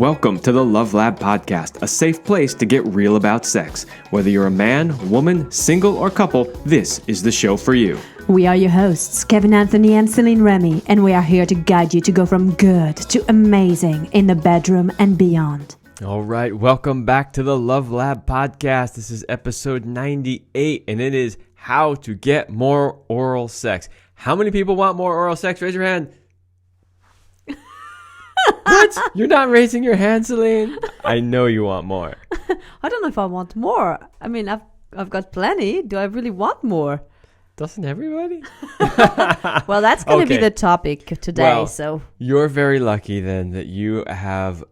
Welcome to the Love Lab Podcast, a safe place to get real about sex. Whether you're a man, woman, single, or couple, this is the show for you. We are your hosts, Kevin Anthony and Celine Remy, and we are here to guide you to go from good to amazing in the bedroom and beyond. All right, welcome back to the Love Lab Podcast. This is episode 98, and it is how to get more oral sex. How many people want more oral sex? Raise your hand. What? You're not raising your hand, Celine? I know you want more. I don't know if I want more. I mean, I've got plenty. Do I really want more? Doesn't everybody? Well, that's going to be the topic today. Well, so you're very lucky then that you have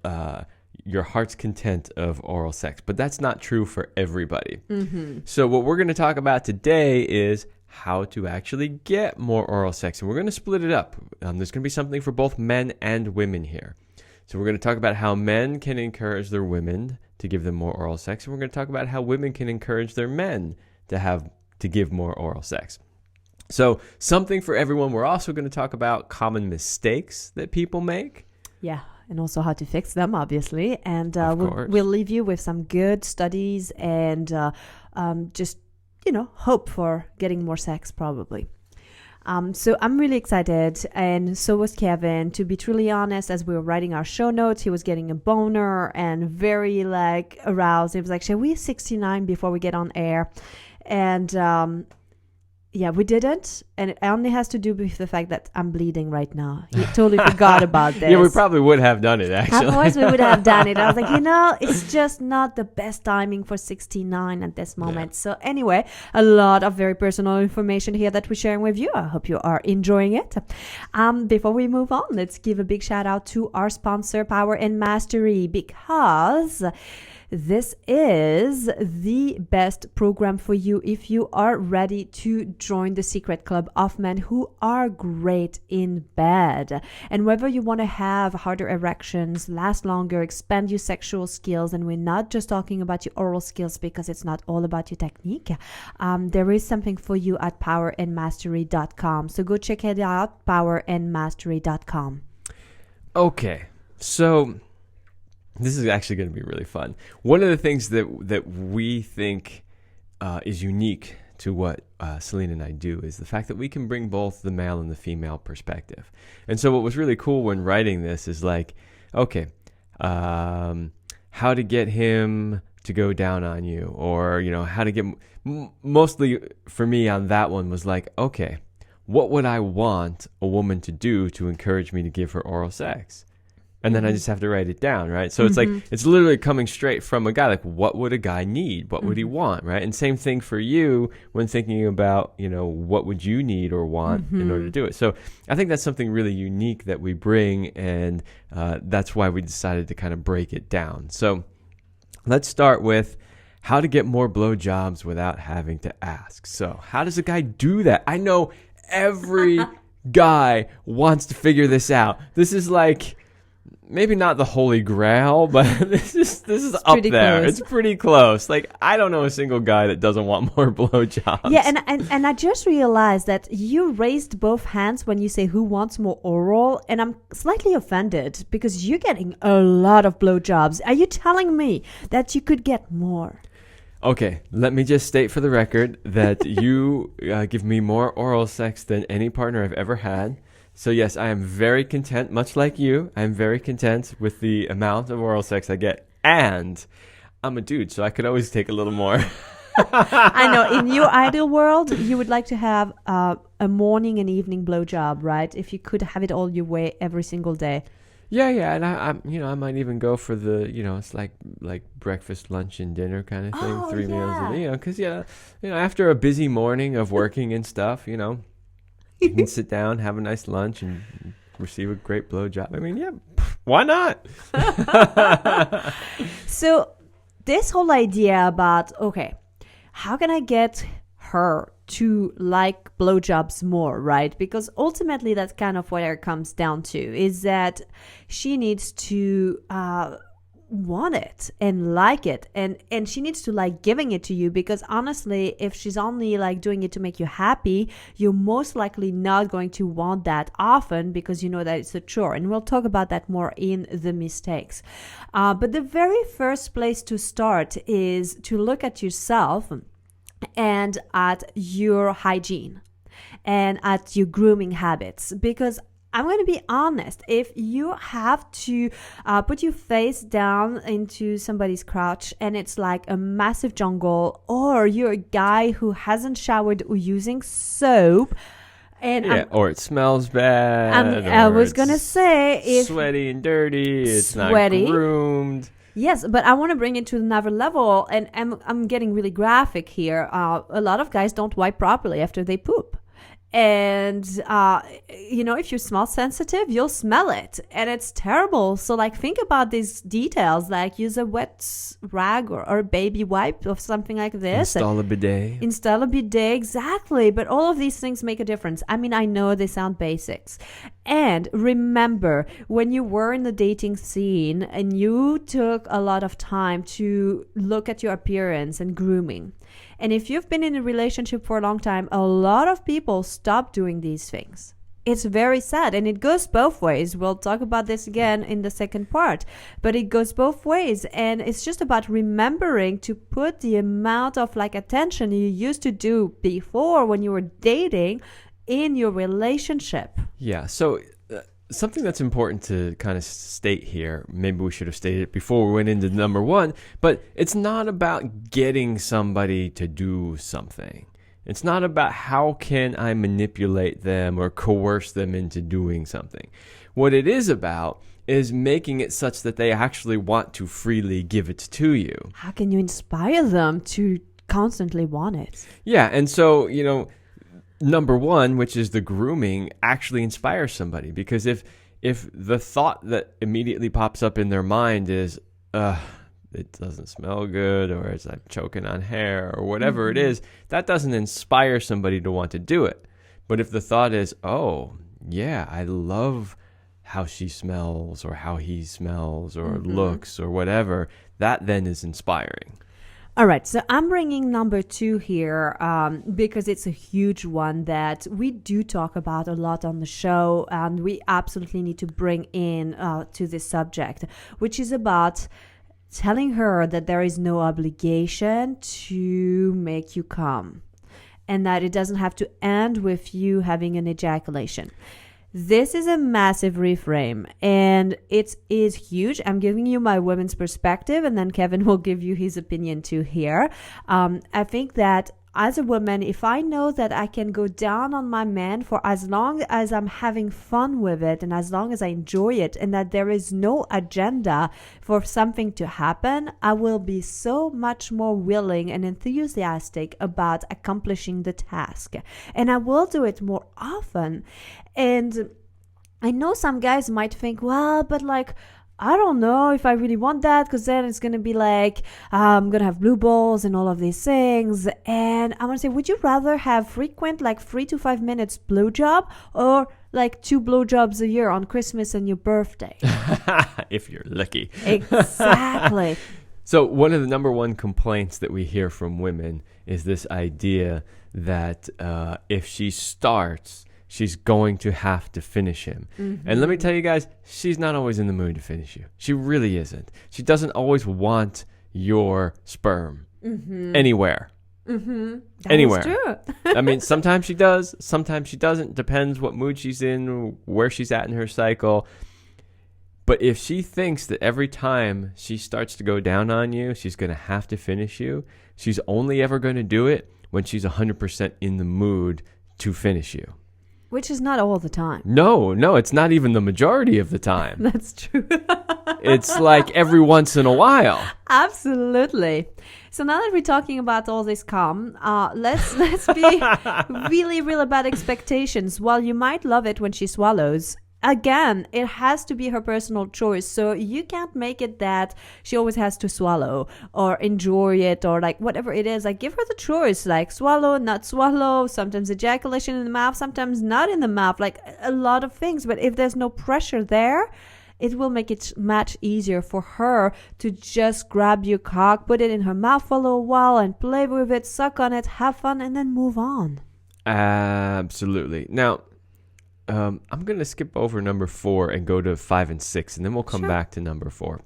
your heart's content of oral sex, but that's not true for everybody. Mm-hmm. So what we're going to talk about today is how to actually get more oral sex, and we're going to split it up. There's going to be something for both men and women here. So we're going to talk about how men can encourage their women to give them more oral sex, and we're going to talk about how women can encourage their men to give more oral sex. So something for everyone. We're also going to talk about common mistakes that people make. Yeah, and also how to fix them, obviously. And we'll leave you with some good studies and just hope for getting more sex, probably. So I'm really excited, and so was Kevin. To be truly honest, as we were writing our show notes, he was getting a boner and very aroused. He was like, "Shall we 69 before we get on air?" And yeah, we didn't, and it only has to do with the fact that I'm bleeding right now. He totally forgot about this. Yeah, we probably would have done it, actually. Otherwise, we would have done it. I was like, it's just not the best timing for 69 at this moment. Yeah. So anyway, a lot of very personal information here that we're sharing with you. I hope you are enjoying it. Before we move on, let's give a big shout out to our sponsor, Power and Mastery, because this is the best program for you if you are ready to join the secret club of men who are great in bed. And whether you want to have harder erections, last longer, expand your sexual skills, and we're not just talking about your oral skills because it's not all about your technique, there is something for you at powerandmastery.com. So go check it out, powerandmastery.com. Okay, so this is actually going to be really fun. One of the things that we think is unique to what Celine and I do is the fact that we can bring both the male and the female perspective. And so what was really cool when writing this is okay, how to get him to go down on you, or, how to get, mostly for me on that one was okay, what would I want a woman to do to encourage me to give her oral sex? And then I just have to write it down, right? So it's it's literally coming straight from a guy. What would a guy need? What would he want, right? And same thing for you when thinking about, what would you need or want in order to do it? So I think that's something really unique that we bring, and that's why we decided to kind of break it down. So let's start with how to get more blowjobs without having to ask. So how does a guy do that? I know every guy wants to figure this out. This is maybe not the holy grail, but this is up there. Close. It's pretty close. I don't know a single guy that doesn't want more blowjobs. Yeah, and I just realized that you raised both hands when you say who wants more oral, and I'm slightly offended because you're getting a lot of blowjobs. Are you telling me that you could get more? Okay, let me just state for the record that you give me more oral sex than any partner I've ever had. So yes, I am very content, much like you. I'm very content with the amount of oral sex I get. And I'm a dude, so I could always take a little more. I know. In your ideal world, you would like to have a morning and evening blowjob, right? If you could have it all your way every single day. Yeah, and I might even go for the, it's like breakfast, lunch, and dinner kind of thing. 3 meals a day, because after a busy morning of working and stuff, you can sit down, have a nice lunch, and receive a great blowjob. I mean, yeah, why not? So this whole idea about, how can I get her to like blowjobs more, right? Because ultimately that's kind of what it comes down to, is that she needs to want it and like it, and she needs to like giving it to you, because honestly, if she's only like doing it to make you happy, you're most likely not going to want that often, because you know that it's a chore. And we'll talk about that more in the mistakes. But the very first place to start is to look at yourself and at your hygiene and at your grooming habits, because I'm going to be honest, if you have to put your face down into somebody's crotch and it's like a massive jungle, or you're a guy who hasn't showered or using soap, and or it smells bad. I was going to say, if sweaty and dirty, it's sweaty, not groomed. Yes, but I want to bring it to another level, and I'm getting really graphic here. A lot of guys don't wipe properly after they poop. And if you're smell sensitive, you'll smell it, and it's terrible. So like, think about these details, like use a wet rag or a baby wipe or something like this. Install a bidet, exactly. But all of these things make a difference. I mean, I know they sound basics. And remember, when you were in the dating scene and you took a lot of time to look at your appearance and grooming, and if you've been in a relationship for a long time, a lot of people stop doing these things. It's very sad, and it goes both ways. We'll talk about this again in the second part, but it goes both ways, and it's just about remembering to put the amount of like attention you used to do before when you were dating in your relationship. Yeah, so something that's important to kind of state here, maybe we should have stated it before we went into number one, but it's not about getting somebody to do something. It's not about how can I manipulate them or coerce them into doing something. What it is about is making it such that they actually want to freely give it to you. How can you inspire them to constantly want it? Yeah, and so, number one, which is the grooming, actually inspires somebody, because if the thought that immediately pops up in their mind is, it doesn't smell good, or it's like choking on hair, or whatever it is, that doesn't inspire somebody to want to do it. But if the thought is, oh yeah, I love how she smells or how he smells or looks or whatever, that then is inspiring. All right, so I'm bringing number 2 here because it's a huge one that we do talk about a lot on the show, and we absolutely need to bring in to this subject, which is about telling her that there is no obligation to make you come, and that it doesn't have to end with you having an ejaculation. This is a massive reframe, and it is huge. I'm giving you my women's perspective, and then Kevin will give you his opinion too here. I think that as a woman, if I know that I can go down on my man for as long as I'm having fun with it and as long as I enjoy it, and that there is no agenda for something to happen, I will be so much more willing and enthusiastic about accomplishing the task. And I will do it more often. And I know some guys might think, well, but like, I don't know if I really want that, because then it's going to be like, I'm going to have blue balls and all of these things. And I want to say, would you rather have frequent, like 3 to 5 minutes blowjob, or like 2 blowjobs a year on Christmas and your birthday? If you're lucky. Exactly. So one of the number one complaints that we hear from women is this idea that if she starts, she's going to have to finish him. And let me tell you guys, she's not always in the mood to finish you. She really isn't. She doesn't always want your sperm anywhere. Anywhere. Is true. I mean, sometimes she does, sometimes she doesn't. Depends what mood she's in, where she's at in her cycle. But if she thinks that every time she starts to go down on you, she's going to have to finish you, she's only ever going to do it when she's 100% in the mood to finish you. Which is not all the time. No, it's not even the majority of the time. That's true. It's like every once in a while. Absolutely. So now that we're talking about all this let's be really real about expectations. While you might love it when she swallows, again, it has to be her personal choice. So you can't make it that she always has to swallow or enjoy it or like whatever it is. Like, give her the choice, like swallow, not swallow, sometimes ejaculation in the mouth, sometimes not in the mouth, like a lot of things. But if there's no pressure there, it will make it much easier for her to just grab your cock, put it in her mouth for a little while and play with it, suck on it, have fun, and then move on. Absolutely. Now, I'm going to skip over number 4 and go to 5 and 6, and then we'll come back to number 4.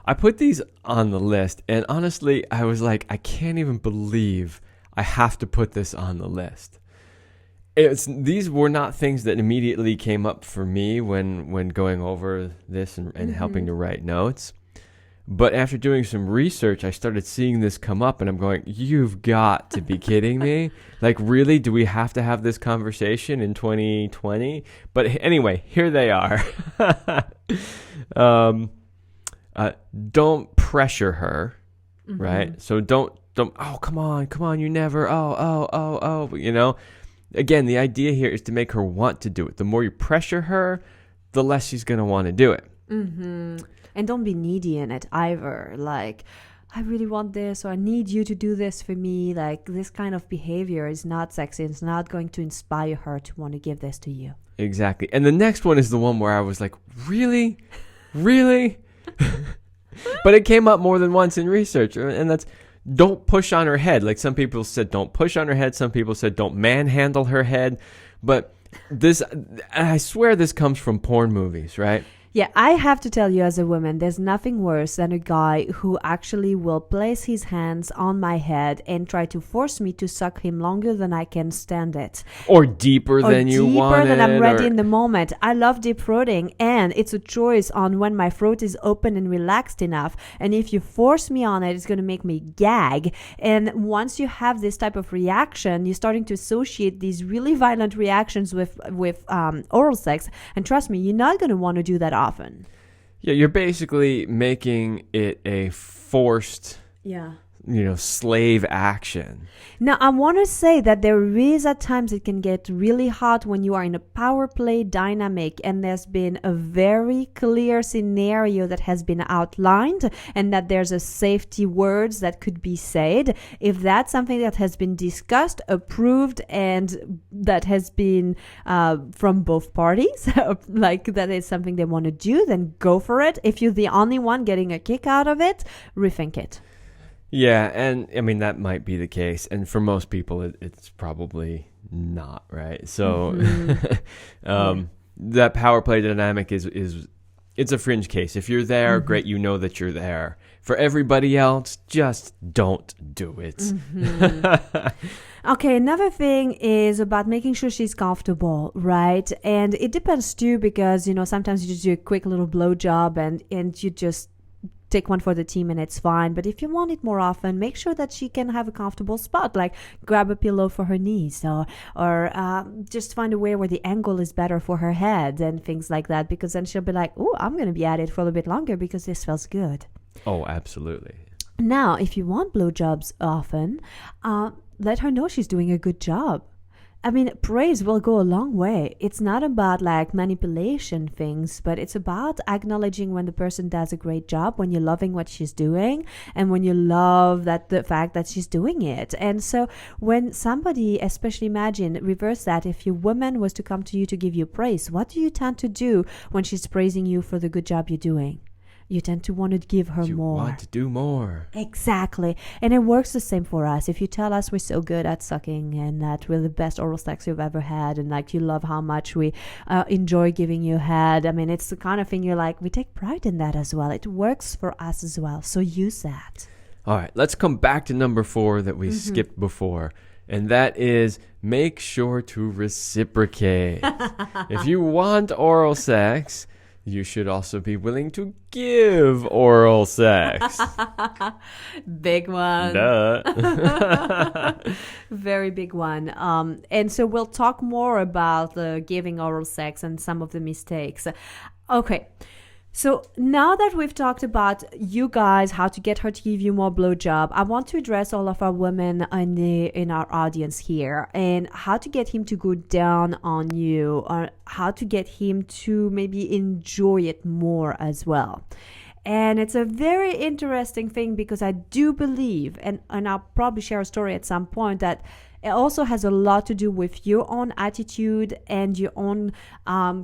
I put these on the list, and honestly, I was like, I can't even believe I have to put this on the list. These were not things that immediately came up for me when going over this and helping to write notes. But after doing some research, I started seeing this come up, and I'm going, you've got to be kidding me. Like, really? Do we have to have this conversation in 2020? But anyway, here they are. Don't pressure her, right? So don't, oh, come on, you never, oh, you know? Again, the idea here is to make her want to do it. The more you pressure her, the less she's going to want to do it. Mm-hmm. And don't be needy in it either. Like, I really want this, or I need you to do this for me. Like, this kind of behavior is not sexy. It's not going to inspire her to want to give this to you. Exactly. And the next one is the one where I was like, really? Really? But it came up more than once in research, and that's don't push on her head. Like, some people said don't push on her head, some people said don't manhandle her head. But this, I swear this comes from porn movies, right? Yeah, I have to tell you as a woman, there's nothing worse than a guy who actually will place his hands on my head and try to force me to suck him longer than I can stand it. Or deeper than you want it. Deeper than I'm ready in the moment. I love deep throating, and it's a choice on when my throat is open and relaxed enough. And if you force me on it, it's going to make me gag. And once you have this type of reaction, you're starting to associate these really violent reactions with oral sex. And trust me, you're not going to want to do that often. Yeah, you're basically making it a forced, slave action. Now, I want to say that there is at times it can get really hot when you are in a power play dynamic, and there's been a very clear scenario that has been outlined, and that there's a safety words that could be said. If that's something that has been discussed, approved, and that has been from both parties, like that is something they want to do, then go for it. If you're the only one getting a kick out of it, rethink it. Yeah, and I mean, that might be the case. And for most people, it's probably not, right? So that power play dynamic is it's a fringe case. If you're there, great, you know that you're there. For everybody else, just don't do it. Okay, another thing is about making sure she's comfortable, right? And it depends too, because, sometimes you just do a quick little blowjob and you just take one for the team and it's fine. But if you want it more often, make sure that she can have a comfortable spot, like grab a pillow for her knees, or just find a way where the angle is better for her head and things like that, because then she'll be like, oh, I'm going to be at it for a little bit longer because this feels good. Oh, absolutely. Now, if you want blowjobs often, let her know she's doing a good job. I mean, praise will go a long way. It's not about like manipulation things, but it's about acknowledging when the person does a great job, when you're loving what she's doing, and when you love the fact that she's doing it. And so when somebody, especially imagine, reverse that, if your woman was to come to you to give you praise, what do you tend to do when she's praising you for the good job you're doing? You tend to want to give her more. You want to do more. Exactly. And it works the same for us. If you tell us we're so good at sucking and that we're the best oral sex you've ever had, and like you love how much we enjoy giving you head, I mean, it's the kind of thing you're like, we take pride in that as well. It works for us as well. So use that. All right, let's come back to number 4 that we skipped before. And that is, make sure to reciprocate. If you want oral sex, you should also be willing to give oral sex. Big one. Duh. Very big one. And so we'll talk more about the giving oral sex and some of the mistakes. Okay. So now that we've talked about you guys, how to get her to give you more blowjob, I want to address all of our women in our audience here, and how to get him to go down on you, or how to get him to maybe enjoy it more as well. And it's a very interesting thing because I do believe, and I'll probably share a story at some point, that it also has a lot to do with your own attitude and your own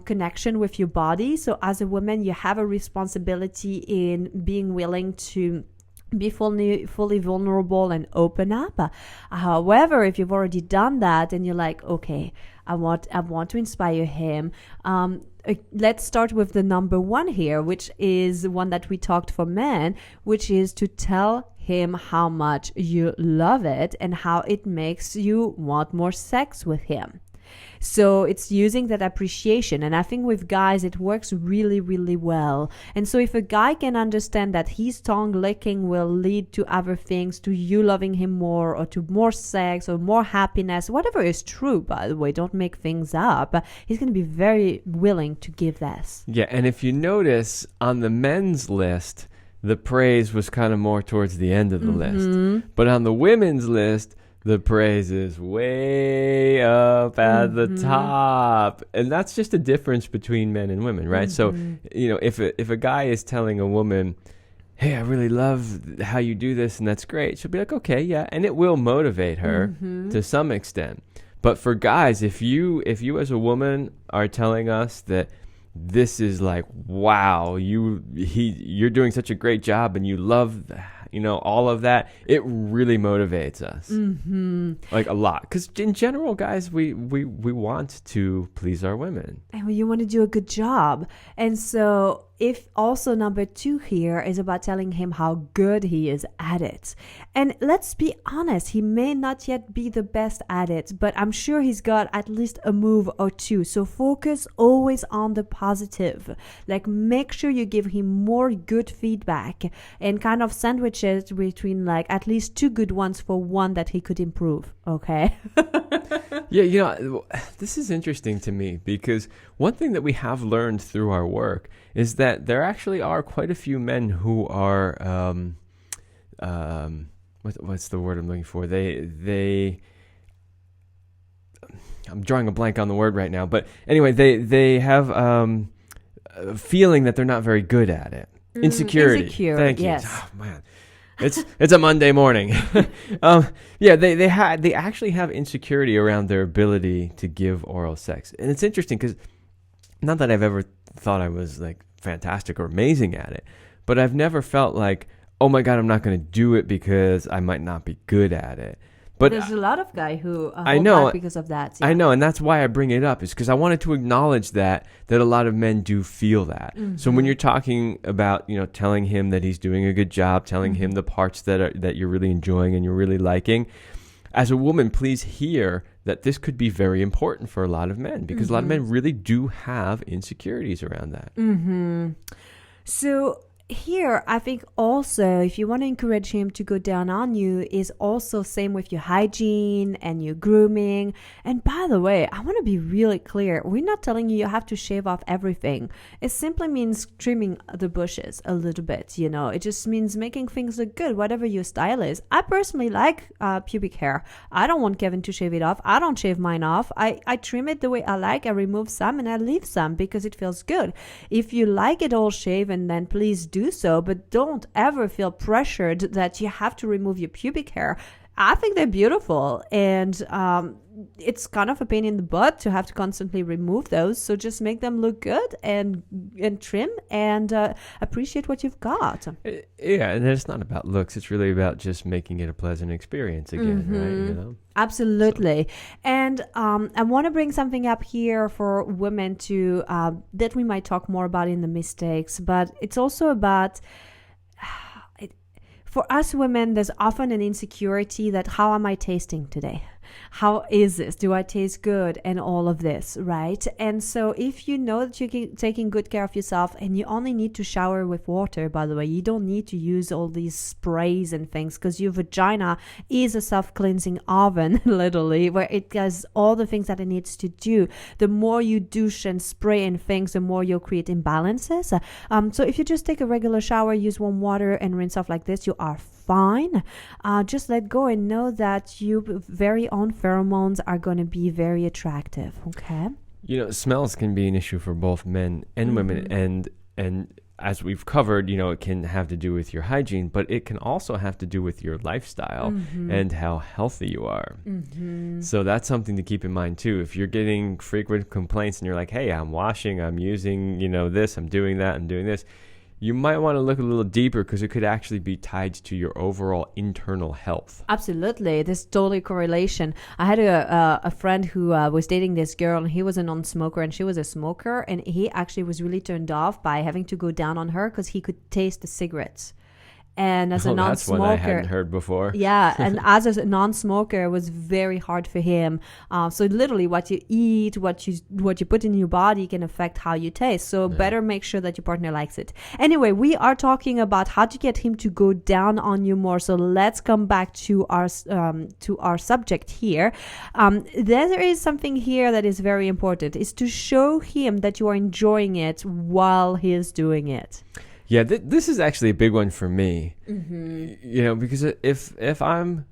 connection with your body. So as a woman, you have a responsibility in being willing to be fully vulnerable and open up. However, if you've already done that and you're like, okay, I want to inspire him, let's start with the number one here, which is one that we talked for men, which is to tell him how much you love it and how it makes you want more sex with him. So it's using that appreciation. And I think with guys, it works really, really well. And so if a guy can understand that his tongue licking will lead to other things, to you loving him more, or to more sex or more happiness, whatever is true, by the way, don't make things up, he's going to be very willing to give this. Yeah, and if you notice on the men's list, the praise was kind of more towards the end of the list. But on the women's list, the praise is way up at the top. And that's just a difference between men and women, right? So, if a guy is telling a woman, hey, I really love how you do this and that's great, she'll be like, okay, yeah. And it will motivate her to some extent. But for guys, if you as a woman are telling us that this is like, wow, you're doing such a great job and you love all of that, it really motivates us like a lot, because in general, guys, we want to please our women and you want to do a good job. And so if also number two here is about telling him how good he is at it. And let's be honest, he may not yet be the best at it, but I'm sure he's got at least a move or two. So focus always on the positive. Like, make sure you give him more good feedback and kind of sandwich it between like at least two good ones for one that he could improve. Okay. Yeah, this is interesting to me, because one thing that we have learned through our work is that there actually are quite a few men who are, what's the word I'm looking for? I'm drawing a blank on the word right now, but anyway, they have a feeling that they're not very good at it. Insecurity. Thank you. Yes. Oh, man. It's a Monday morning. They actually have insecurity around their ability to give oral sex. And it's interesting because, not that I've ever thought I was like fantastic or amazing at it, but I've never felt like, oh my God, I'm not going to do it because I might not be good at it. But there's a lot of guys who I know back because of that. Yeah. I know, and that's why I bring it up, is because I wanted to acknowledge that a lot of men do feel that. So when you're talking about, telling him that he's doing a good job, telling him the parts that you're really enjoying and you're really liking, as a woman, please hear that this could be very important for a lot of men, because a lot of men really do have insecurities around that. So here, I think also, if you want to encourage him to go down on you, is also same with your hygiene and your grooming. And by the way, I want to be really clear. We're not telling you have to shave off everything. It simply means trimming the bushes a little bit, It just means making things look good, whatever your style is. I personally like pubic hair. I don't want Kevin to shave it off. I don't shave mine off. I trim it the way I like. I remove some and I leave some because it feels good. If you like it all shaven, then please do so, but don't ever feel pressured that you have to remove your pubic hair. I think they're beautiful, and it's kind of a pain in the butt to have to constantly remove those. So just make them look good and trim and appreciate what you've got. Yeah, and it's not about looks. It's really about just making it a pleasant experience again, right? Absolutely. So. And I want to bring something up here for women to that we might talk more about in the mistakes, but it's also about for us women, there's often an insecurity that how am I tasting today? How is this? Do I taste good? And all of this, right? And so if you know that you're taking good care of yourself, and you only need to shower with water, by the way, you don't need to use all these sprays and things, because your vagina is a self-cleansing oven, literally, where it does all the things that it needs to do. The more you douche and spray and things, the more you'll create imbalances. So if you just take a regular shower, use warm water and rinse off like this, you are fine. Just let go and know that your very own pheromones are going to be very attractive. Okay. Smells can be an issue for both men and women, and as we've covered, it can have to do with your hygiene, but it can also have to do with your lifestyle and how healthy you are. So that's something to keep in mind too. If you're getting frequent complaints and you're like, hey, I'm washing, I'm using, this, I'm doing that, I'm doing this, you might want to look a little deeper because it could actually be tied to your overall internal health. Absolutely. There's totally correlation. I had a friend who was dating this girl, and he was a non-smoker and she was a smoker, and he actually was really turned off by having to go down on her because he could taste the cigarettes. And as a non-smoker, that's one I hadn't heard before. Yeah, and as a non-smoker, it was very hard for him. So literally, what you eat, what you put in your body can affect how you taste. So better make sure that your partner likes it. Anyway, we are talking about how to get him to go down on you more. So let's come back to our subject here. There is something here that is very important: is to show him that you are enjoying it while he is doing it. Yeah, this is actually a big one for me. Because if I'm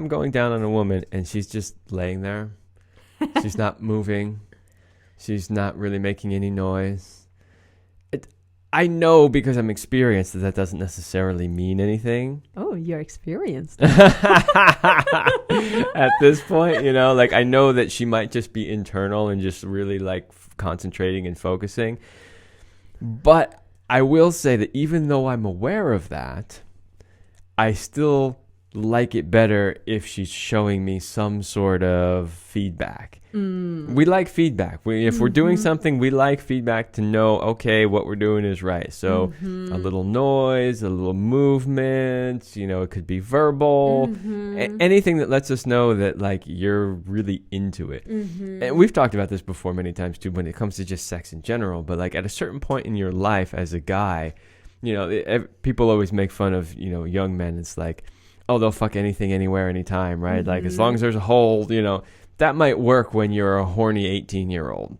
going down on a woman and she's just laying there, she's not moving, she's not really making any noise. I know because I'm experienced that doesn't necessarily mean anything. Oh, you're experienced. At this point, I know that she might just be internal and just really concentrating and focusing. But I will say that even though I'm aware of that, I still like it better if she's showing me some sort of feedback. We like feedback. If we're doing something, we like feedback to know, okay, what we're doing is right. So a little noise, a little movement, it could be verbal, anything that lets us know that you're really into it. And we've talked about this before many times too when it comes to just sex in general, but at a certain point in your life as a guy, people always make fun of, young men. It's like, oh, they'll fuck anything, anywhere, anytime, right? As long as there's a hole, that might work when you're a horny 18-year-old.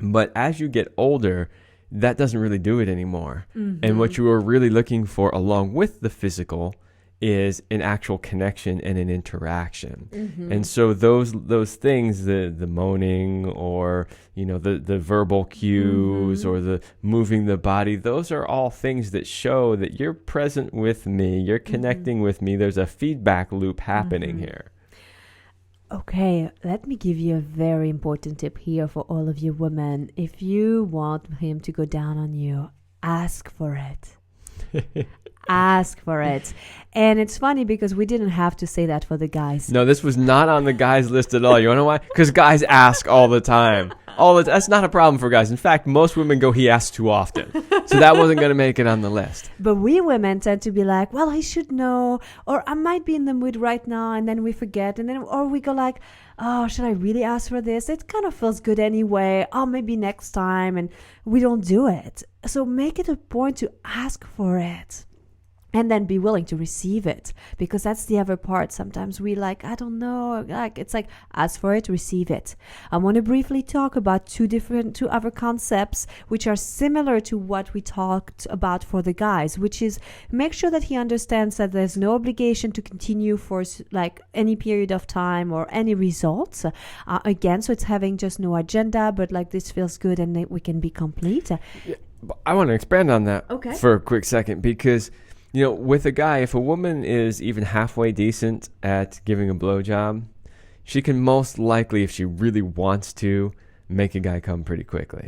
But as you get older, that doesn't really do it anymore. And what you are really looking for along with the physical is an actual connection and an interaction. And so those things, the moaning or, the verbal cues or the moving the body, those are all things that show that you're present with me, you're connecting with me. There's a feedback loop happening here. Okay, let me give you a very important tip here for all of you women. If you want him to go down on you, ask for it. Ask for it. And it's funny because we didn't have to say that for the guys. No, this was not on the guys list at all. You want to know why? Because guys ask all the time. That's not a problem for guys. In fact, most women go, he asks too often. So that wasn't going to make it on the list. But we women tend to be like, well, he should know, or I might be in the mood right now, and then we forget, or we go like, oh, should I really ask for this? It kind of feels good anyway. Oh, maybe next time, and we don't do it. So make it a point to ask for it. And then be willing to receive it, because that's the other part. Sometimes we I don't know, it's ask for it, receive it. I want to briefly talk about two other concepts which are similar to what we talked about for the guys, which is make sure that he understands that there's no obligation to continue for any period of time or any results. Again, so it's having just no agenda, but this feels good and we can be complete. I want to expand on that for a quick second, because with a guy, if a woman is even halfway decent at giving a blowjob, she can most likely, if she really wants to, make a guy come pretty quickly.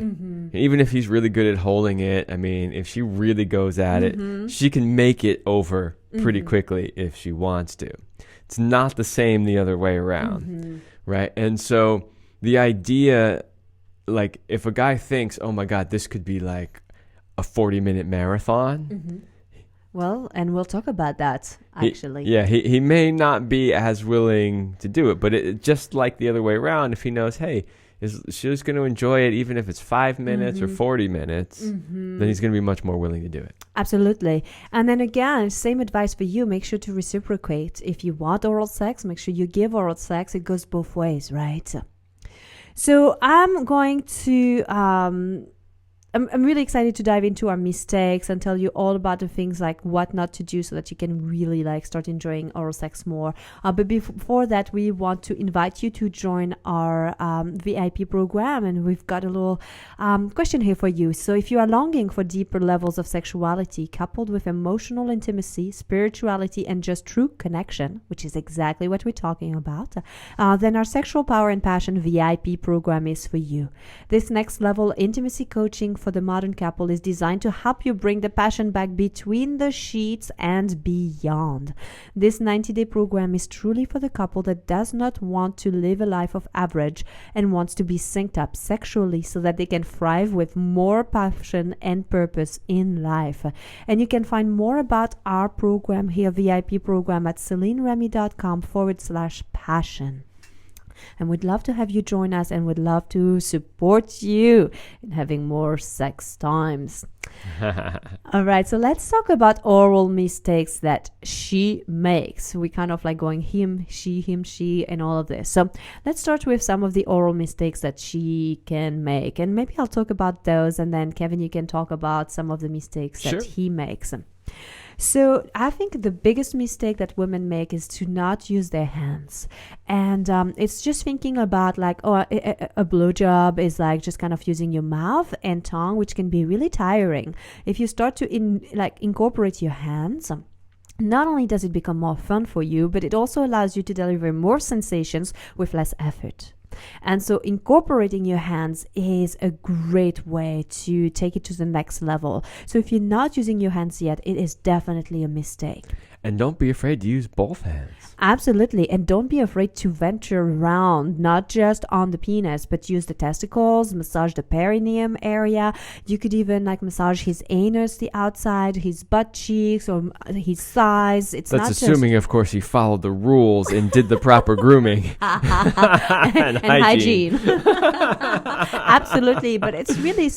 Even if he's really good at holding it, if she really goes at it, she can make it over pretty quickly if she wants to. It's not the same the other way around, right? And so the idea, if a guy thinks, oh my God, this could be a 40-minute marathon, well, and we'll talk about that, actually. He may not be as willing to do it, but just like the other way around, if he knows, hey, she's going to enjoy it, even if it's 5 minutes or 40 minutes, then he's going to be much more willing to do it. Absolutely. And then again, same advice for you. Make sure to reciprocate. If you want oral sex, make sure you give oral sex. It goes both ways, right? So I'm going to I'm really excited to dive into our mistakes and tell you all about the things like what not to do so that you can really like start enjoying oral sex more. But before that, we want to invite you to join our VIP program, and we've got a little question here for you. So if you are longing for deeper levels of sexuality coupled with emotional intimacy, spirituality, and just true connection, which is exactly what we're talking about, then our Sexual Power and Passion VIP program is for you. This next level intimacy coaching for the modern couple is designed to help you bring the passion back between the sheets and beyond. This 90-day program is truly for the couple that does not want to live a life of average and wants to be synced up sexually so that they can thrive with more passion and purpose in life. And you can find more about our program here, VIP program, at CelineRemy.com/passion. And we'd love to have you join us, and would love to support you in having more sex times. All right, so let's talk about oral mistakes that she makes. We kind of like going him, she, and all of this. So let's start with some of the oral mistakes that she can make. And maybe I'll talk about those, and then Kevin, you can talk about some of the mistakes that he makes. So I think the biggest mistake that women make is to not use their hands. And it's just thinking about like, a blowjob is like just kind of using your mouth and tongue, which can be really tiring. If you start to incorporate your hands, not only does it become more fun for you, but it also allows you to deliver more sensations with less effort. And so incorporating your hands is a great way to take it to the next level. So if you're not using your hands yet, it is definitely a mistake. And don't be afraid to use both hands. Absolutely. And don't be afraid to venture around, not just on the penis, but use the testicles, massage the perineum area. You could even like massage his anus, the outside, his butt cheeks, or his thighs. That's assuming, of course, he followed the rules and did the proper grooming. and hygiene. Absolutely. But it's really,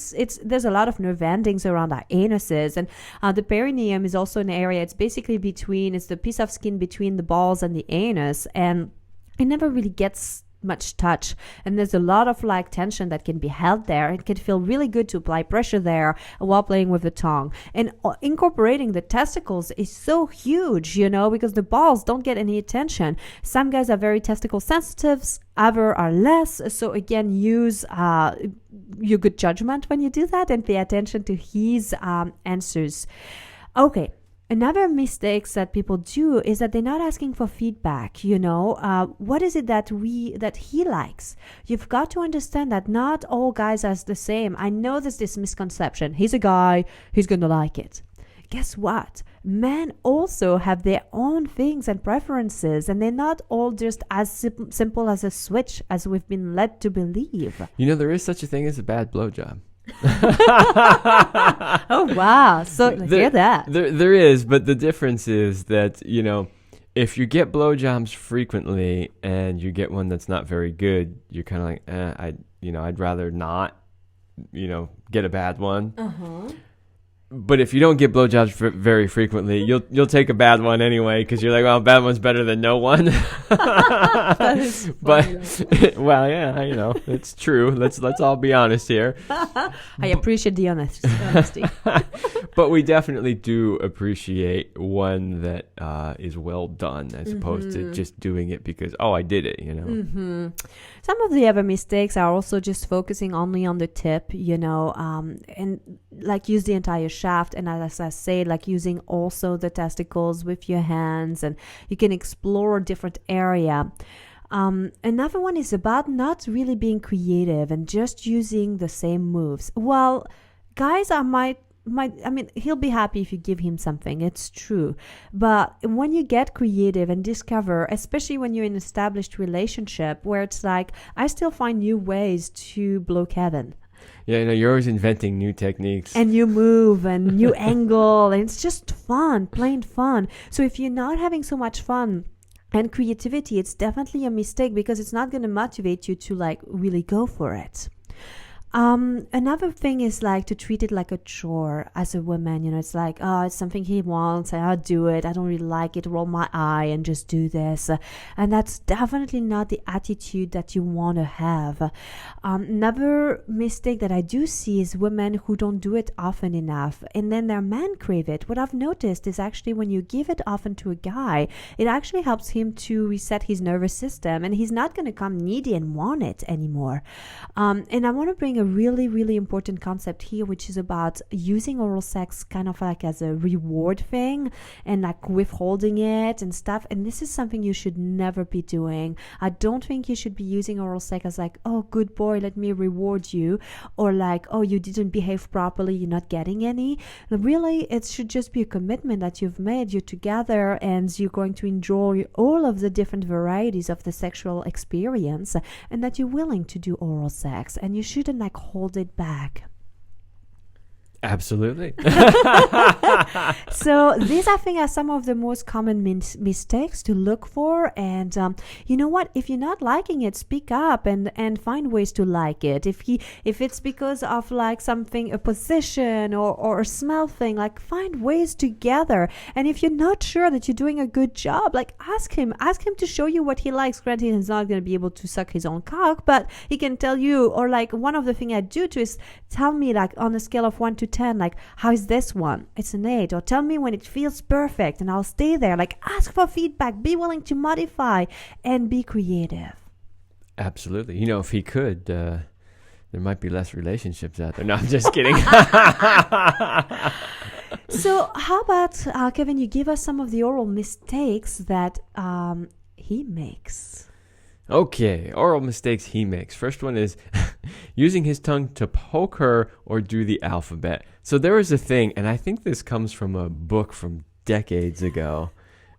there's a lot of nerve endings around our anuses. And the perineum is also an area, it's basically it's the piece of skin between the balls and the anus, and it never really gets much touch, and there's a lot of like tension that can be held there. It can feel really good to apply pressure there while playing with the tongue. And incorporating the testicles is so huge, because the balls don't get any attention. Some guys are very testicle sensitive, others are less. So again, use your good judgment when you do that and pay attention to his answers. Okay. Another mistake that people do is that they're not asking for feedback. What is it that he likes? You've got to understand that not all guys are the same. I know there's this misconception. He's a guy, he's going to like it. Guess what? Men also have their own things and preferences, and they're not all just as simple as a switch as we've been led to believe. There is such a thing as a bad blowjob. Oh wow! So hear that. There is, but the difference is that if you get blowjobs frequently and you get one that's not very good, you're kind of like, I'd rather not, get a bad one. But if you don't get blowjobs very frequently, you'll take a bad one anyway because you're like, well, a bad one's better than no one. That is funny. But well, yeah, it's true. Let's all be honest here. I appreciate the honesty. But we definitely do appreciate one that is well done as opposed to just doing it because I did it. Some of the other mistakes are also just focusing only on the tip, and like use the entire shaft, and as I say, like using also the testicles with your hands, and you can explore a different area. Another one is about not really being creative and just using the same moves. Well, guys he'll be happy if you give him something. It's true. But when you get creative and discover, especially when you're in an established relationship where it's like, I still find new ways to blow Kevin. Yeah, you're always inventing new techniques. And you move and new angle. And it's just fun, plain fun. So if you're not having so much fun and creativity, it's definitely a mistake because it's not going to motivate you to like really go for it. Another thing is like to treat it like a chore as a woman. It's like, oh, it's something he wants, and I'll do it. I don't really like it. Roll my eye and just do this. And that's definitely not the attitude that you want to have. Another mistake that I do see is women who don't do it often enough, and then their men crave it. What I've noticed is actually when you give it often to a guy, it actually helps him to reset his nervous system, and he's not going to come needy and want it anymore. And I want to bring a really, really important concept here, which is about using oral sex kind of like as a reward thing and like withholding it and stuff. And this is something you should never be doing. I don't think you should be using oral sex as like, oh, good boy, let me reward you, or like, oh, you didn't behave properly, you're not getting any. Really, it should just be a commitment that you've made. You're together and you're going to enjoy all of the different varieties of the sexual experience, and that you're willing to do oral sex, and you shouldn't like hold it back. Absolutely. So these, I think, are some of the most common mistakes to look for. And you know what? If you're not liking it, speak up and find ways to like it. If it's because of like something, a position or a smell thing, like find ways together. And if you're not sure that you're doing a good job, like ask him to show you what he likes. Granted, he's not going to be able to suck his own cock, but he can tell you. Or like one of the things I do too is tell me like on a scale of 1 to 10, like, how is this one? It's an 8. Or tell me when it feels perfect, and I'll stay there. Like, ask for feedback, be willing to modify, and be creative. Absolutely. If he could, there might be less relationships out there. No, I'm just kidding. So how about, Kevin, you give us some of the oral mistakes that he makes. Okay, oral mistakes he makes. First one is using his tongue to poke her or do the alphabet. So there is a thing, and I think this comes from a book from decades ago,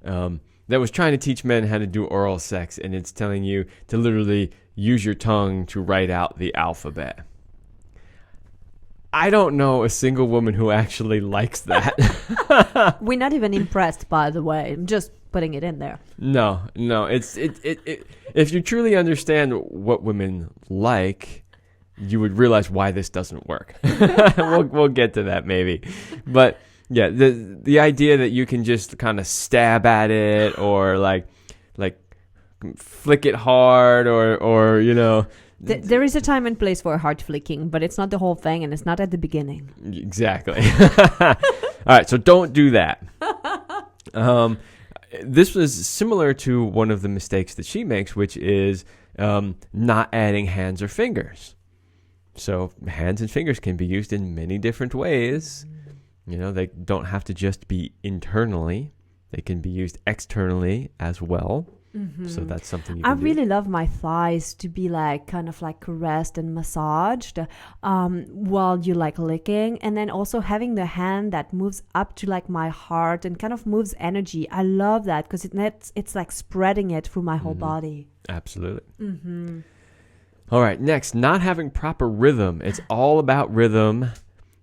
that was trying to teach men how to do oral sex, and it's telling you to literally use your tongue to write out the alphabet. I don't know a single woman who actually likes that. We're not even impressed, by the way. I'm just putting it in there. No. It's if you truly understand what women like, you would realize why this doesn't work. We'll get to that maybe, but yeah, the idea that you can just kind of stab at it or like flick it hard or There is a time and place for hard flicking, but it's not the whole thing, and it's not at the beginning. Exactly. All right, so don't do that. This was similar to one of the mistakes that she makes, which is not adding hands or fingers. So hands and fingers can be used in many different ways. They don't have to just be internally. They can be used externally as well. Mm-hmm. So that's something you can do. Really love my thighs to be like kind of like caressed and massaged while you like licking, and then also having the hand that moves up to like my heart and kind of moves energy. I love that because it's like spreading it through my whole body. Absolutely. Mm-hmm. All right, next, not having proper rhythm. It's all about rhythm.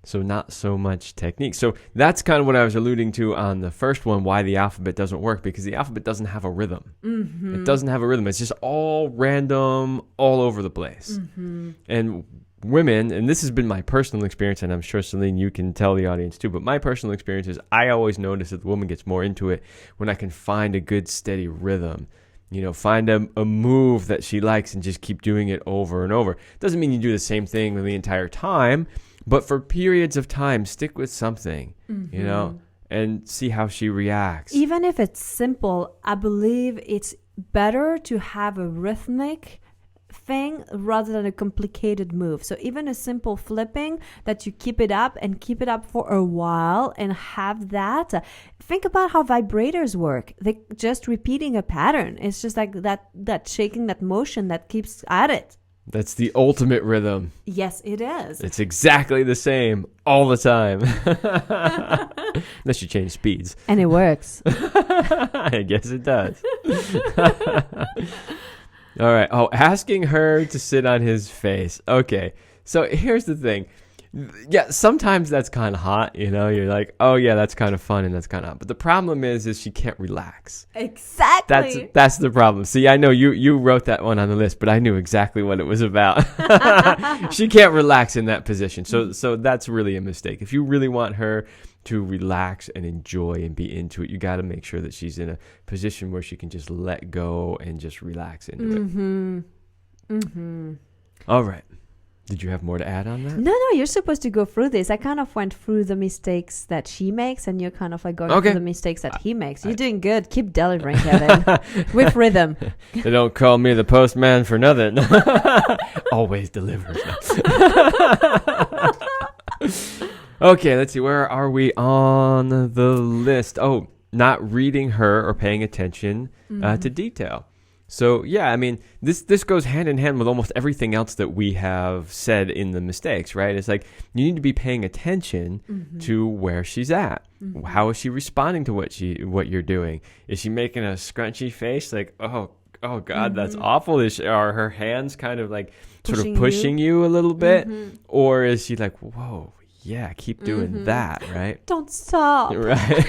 So not so much technique. So that's kind of what I was alluding to on the first one, why the alphabet doesn't work, because the alphabet doesn't have a rhythm. Mm-hmm. It doesn't have a rhythm. It's just all random, all over the place. Mm-hmm. And women, and this has been my personal experience, and I'm sure, Celine, you can tell the audience too, but my personal experience is I always notice that the woman gets more into it when I can find a good, steady rhythm. Find a move that she likes and just keep doing it over and over. Doesn't mean you do the same thing the entire time, but for periods of time, stick with something, and see how she reacts. Even if it's simple, I believe it's better to have a rhythmic thing rather than a complicated move. So even a simple flipping that you keep it up for a while and have that. Think about how vibrators work. They just repeating a pattern. It's just like that shaking, that motion that keeps at it. That's the ultimate rhythm. Yes, it is. It's exactly the same all the time. Unless you change speeds. And it works. I guess it does. All right. Oh, asking her to sit on his face. Okay. So here's the thing. Yeah, sometimes that's kind of hot, you know. You're like, oh yeah, that's kind of fun and that's kind of hot. But the problem is she can't relax. Exactly. That's the problem. See, I know you wrote that one on the list, but I knew exactly what it was about. She can't relax in that position. So that's really a mistake. If you really want her to relax and enjoy and be into it, you got to make sure that she's in a position where she can just let go and just relax into it. All right. Did you have more to add on that? No, you're supposed to go through this. I kind of went through the mistakes that she makes, and you're kind of like going through the mistakes that he makes. You're doing good. Keep delivering, Kevin. With rhythm. They don't call me the postman for nothing. Always delivers. Okay, let's see. Where are we on the list? Oh, not reading her or paying attention to detail. So, yeah, I mean, this goes hand in hand with almost everything else that we have said in the mistakes, right? It's like you need to be paying attention to where she's at. How is she responding to what you're doing? Is she making a scrunchy face like, oh God, that's awful? Are her hands kind of like sort of pushing you a little bit? Or is she like, whoa, yeah, keep doing that, right? Don't stop. Right.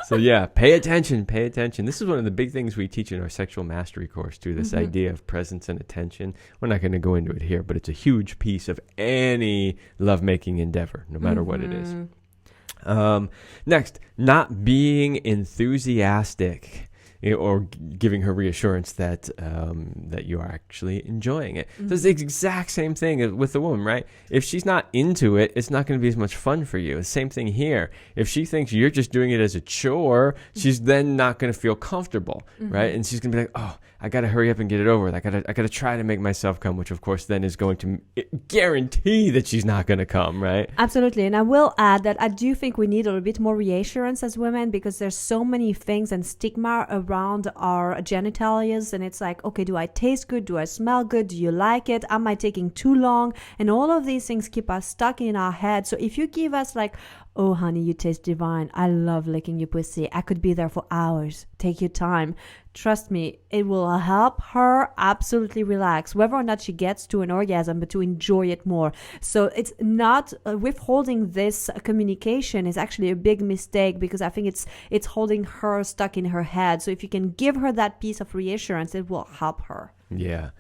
So yeah, pay attention. This is one of the big things we teach in our sexual mastery course too, this idea of presence and attention. We're not going to go into it here, but it's a huge piece of any lovemaking endeavor, no matter what it is. Next, not being enthusiastic or giving her reassurance that you are actually enjoying it. So it's the exact same thing with the woman, right? If she's not into it, it's not going to be as much fun for you. The same thing here. If she thinks you're just doing it as a chore, she's then not going to feel comfortable, right? And she's going to be like, oh, I got to hurry up and get it over with. I got to try to make myself come, which of course then is going to guarantee that she's not going to come, right? Absolutely. And I will add that I do think we need a little bit more reassurance as women, because there's so many things and stigma around our genitalias, and it's like, okay, do I taste good? Do I smell good? Do you like it? Am I taking too long? And all of these things keep us stuck in our head. So if you give us like, oh honey, you taste divine, I love licking your pussy, I could be there for hours, take your time, trust me, it will help her absolutely relax, whether or not she gets to an orgasm, but to enjoy it more. So it's not withholding this communication is actually a big mistake, because I think it's holding her stuck in her head. So if you can give her that piece of reassurance, it will help her. Yeah.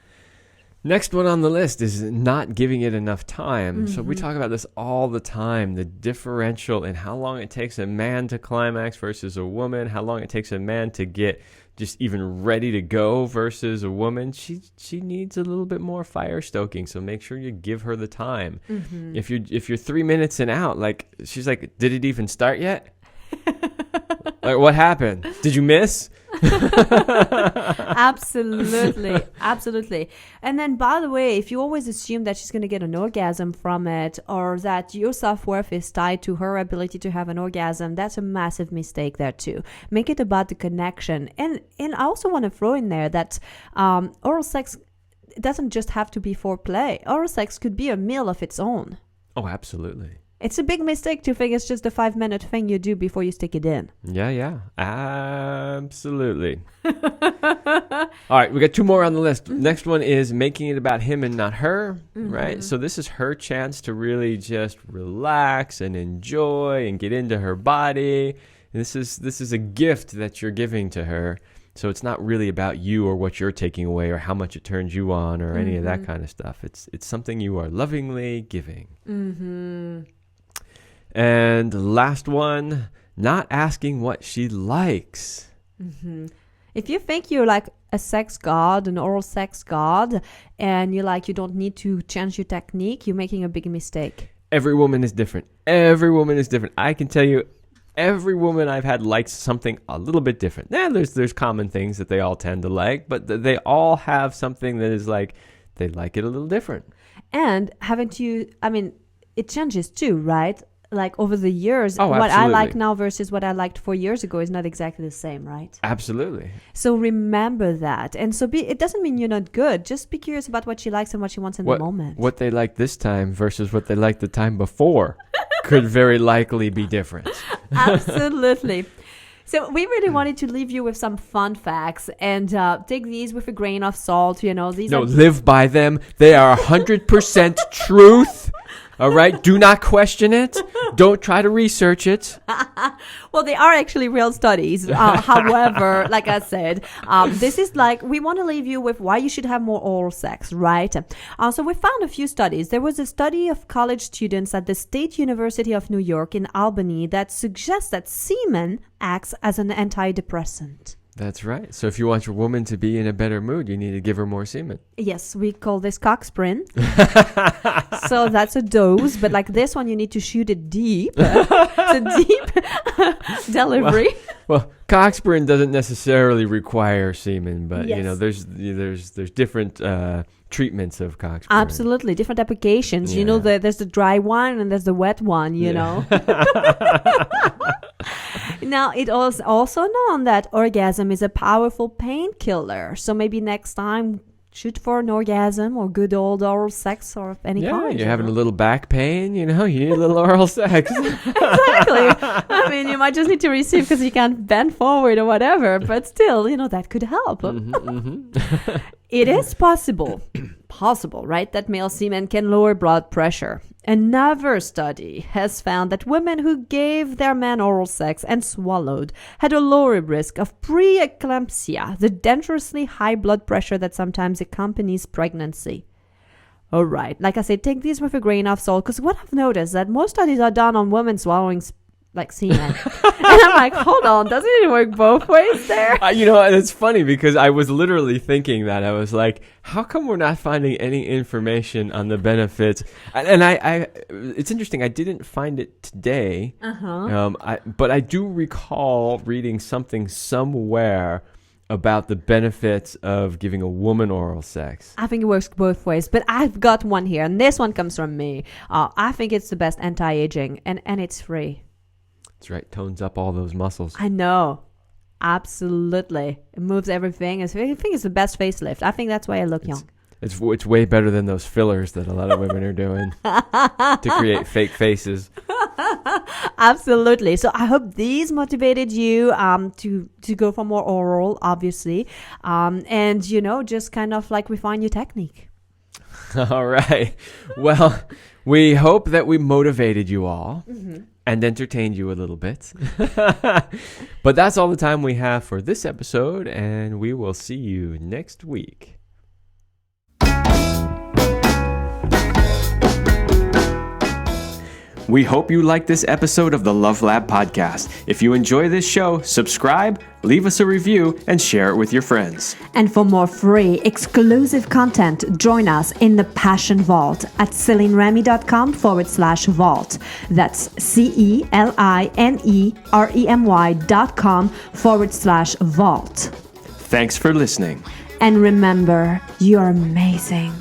Next one on the list is not giving it enough time. So we talk about this all the time, the differential in how long it takes a man to climax versus a woman, how long it takes a man to get just even ready to go versus a woman. She needs a little bit more fire stoking, so make sure you give her the time. If you're 3 minutes and out, like she's like, did it even start yet? Like, what happened? Did you miss? Absolutely. And then, by the way, if you always assume that she's going to get an orgasm from it, or that your self-worth is tied to her ability to have an orgasm, that's a massive mistake there too. Make it about the connection. And I also want to throw in there that oral sex doesn't just have to be foreplay. Oral sex could be a meal of its own. Oh, absolutely. It's a big mistake to think it's just a 5-minute thing you do before you stick it in. Yeah. Absolutely. All right, we got 2 more on the list. Next one is making it about him and not her, right? So this is her chance to really just relax and enjoy and get into her body. And this is a gift that you're giving to her. So it's not really about you or what you're taking away or how much it turns you on or any of that kind of stuff. It's something you are lovingly giving. And last one, not asking what she likes. If you think you're like a sex god, an oral sex god, and you don't need to change your technique, you're making a big mistake. Every woman is different. I can tell you, every woman I've had likes something a little bit different. There's common things that they all tend to like, but they all have something that is like, they like it a little different. And it changes too, right? Like over the years, what absolutely. I like now versus what I liked 4 years ago is not exactly the same, right? Absolutely. So remember that. And so it doesn't mean you're not good. Just be curious about what she likes and what she wants in the moment. What they like this time versus what they liked the time before could very likely be different. Absolutely. So we really wanted to leave you with some fun facts and take these with a grain of salt. These No, are live by them. They are 100% truth. All right? Do not question it. Don't try to research it. Well, they are actually real studies. However, like I said, this is like, we want to leave you with why you should have more oral sex, right? So we found a few studies. There was a study of college students at the State University of New York in Albany that suggests that semen acts as an antidepressant. That's right. So if you want your woman to be in a better mood, you need to give her more semen. Yes, we call this cocksprin. So that's a dose, but like this one, you need to shoot it deep. It's a deep delivery. Well, cocksprin doesn't necessarily require semen, but Yes. there's different treatments of cocksprin. Absolutely, different applications. Yeah. There's the dry one and there's the wet one. Now, it is also known that orgasm is a powerful painkiller. So maybe next time, shoot for an orgasm or good old oral sex or of any kind. You're having a little back pain, you need a little oral sex. Exactly. I mean, you might just need to receive because you can't bend forward or whatever, but still, that could help. It is possible, right, that male semen can lower blood pressure. Another study has found that women who gave their men oral sex and swallowed had a lower risk of preeclampsia, the dangerously high blood pressure that sometimes accompanies pregnancy. All right, like I said, take these with a grain of salt, because what I've noticed that most studies are done on women swallowing semen. And I'm like, hold on, doesn't it work both ways there? And it's funny because I was literally thinking that. I was like, how come we're not finding any information on the benefits? And I it's interesting. I didn't find it today. But I do recall reading something somewhere about the benefits of giving a woman oral sex. I think it works both ways, but I've got one here, and this one comes from me. I think it's the best anti-aging, and it's free. That's right. Tones up all those muscles. I know. Absolutely. It moves everything. I think it's the best facelift. I think that's why I look young. It's way better than those fillers that a lot of women are doing to create fake faces. Absolutely. So I hope these motivated you to go for more oral, obviously. And, just kind of like refine your technique. All right. Well, we hope that we motivated you all. And entertained you a little bit. But that's all the time we have for this episode, and we will see you next week. We hope you liked this episode of the Love Lab podcast. If you enjoy this show, subscribe, leave us a review, and share it with your friends. And for more free, exclusive content, join us in the Passion Vault at CelineRemy.com/vault. That's CelineRemy.com/vault. Thanks for listening. And remember, you're amazing.